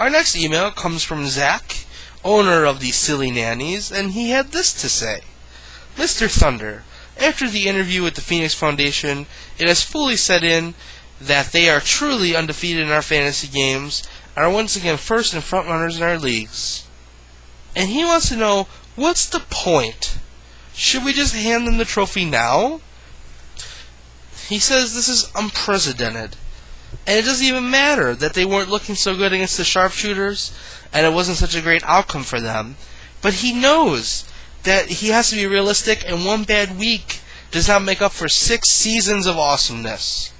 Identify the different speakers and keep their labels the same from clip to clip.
Speaker 1: Our next email comes from Zach, owner of the Silly Nannies, and he had this to say. Mr. Thunder, after the interview with the Phoenix Foundation, it has fully set in that they are truly undefeated in our fantasy games and are once again first and front runners in our leagues. And he wants to know, what's the point? Should we just hand them the trophy now? He says this is unprecedented. And it doesn't even matter that they weren't looking so good against the sharpshooters and it wasn't such a great outcome for them. But he knows that he has to be realistic, and one bad week does not make up for 6 seasons of awesomeness.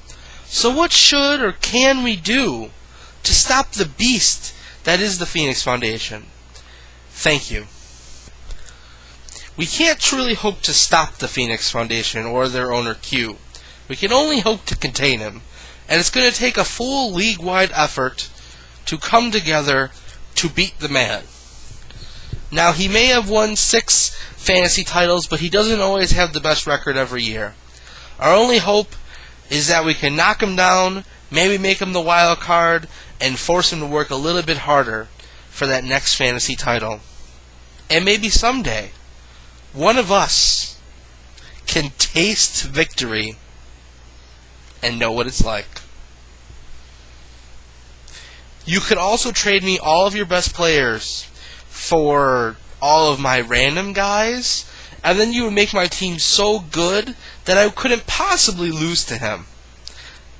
Speaker 1: So what should or can we do to stop the beast that is the Phoenix Foundation? Thank you. We can't truly hope to stop the Phoenix Foundation or their owner Q. We can only hope to contain him, and it's going to take a full league-wide effort to come together to beat the man. Now, he may have won 6 fantasy titles, but he doesn't always have the best record every year. Our only hope is that we can knock him down, maybe make him the wild card, and force him to work a little bit harder for that next fantasy title. And maybe someday, one of us can taste victory and know what it's like. You could also trade me all of your best players for all of my random guys, and then you would make my team so good that I couldn't possibly lose to him.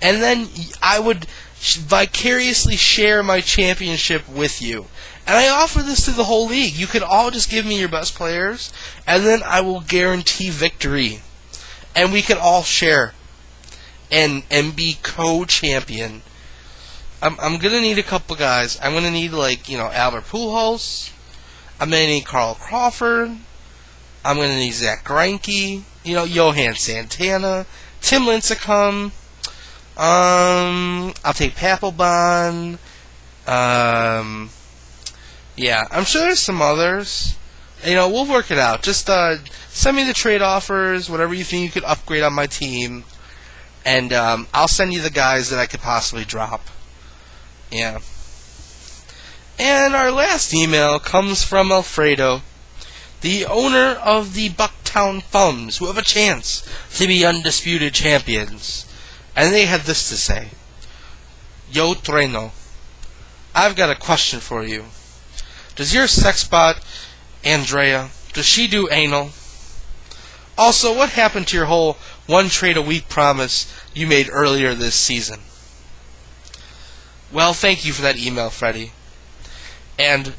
Speaker 1: And then I would vicariously share my championship with you. And I offer this to the whole league. You can all just give me your best players, and then I will guarantee victory. And we can all share and be co-champion. I'm going to need a couple guys. I'm going to need, Albert Pujols. I'm going to need Carl Crawford. I'm going to need Zach Greinke. Johan Santana. Tim Lincecum. I'll take Papelbon. Yeah, I'm sure there's some others. We'll work it out. Just send me the trade offers, whatever you think you could upgrade on my team, and I'll send you the guys that I could possibly drop. Yeah. And our last email comes from Alfredo, the owner of the Bucktown Thumbs, who have a chance to be undisputed champions. And they have this to say. Yo Treno, I've got a question for you. Does your sex bot, Andrea, does she do anal? Also, what happened to your whole 1 trade a week promise you made earlier this season? Well, thank you for that email, Freddie. And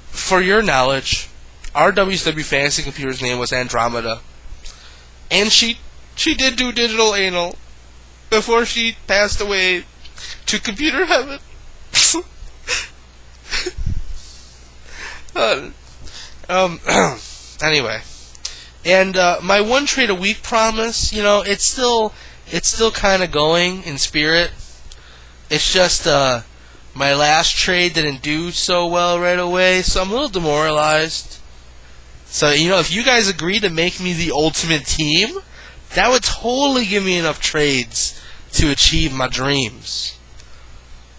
Speaker 1: for your knowledge, our WCW fantasy computer's name was Andromeda. And she did do digital anal before she passed away to computer heaven. Anyway. And my 1 trade a week promise, it's still kind of going in spirit. It's just my last trade didn't do so well right away, so I'm a little demoralized. So, if you guys agree to make me the ultimate team, that would totally give me enough trades to achieve my dreams.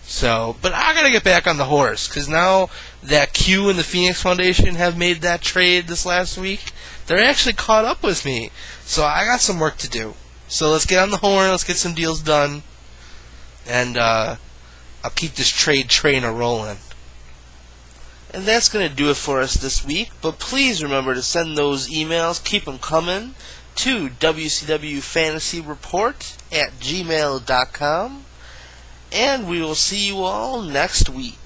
Speaker 1: So, but I gotta get back on the horse, because now that Q and the Phoenix Foundation have made that trade this last week, they're actually caught up with me. So I got some work to do. So let's get on the horn, let's get some deals done, and I'll keep this trade train a-rolling. And that's going to do it for us this week, but please remember to send those emails, keep them coming, to WCWFantasyReport@gmail.com, and we will see you all next week.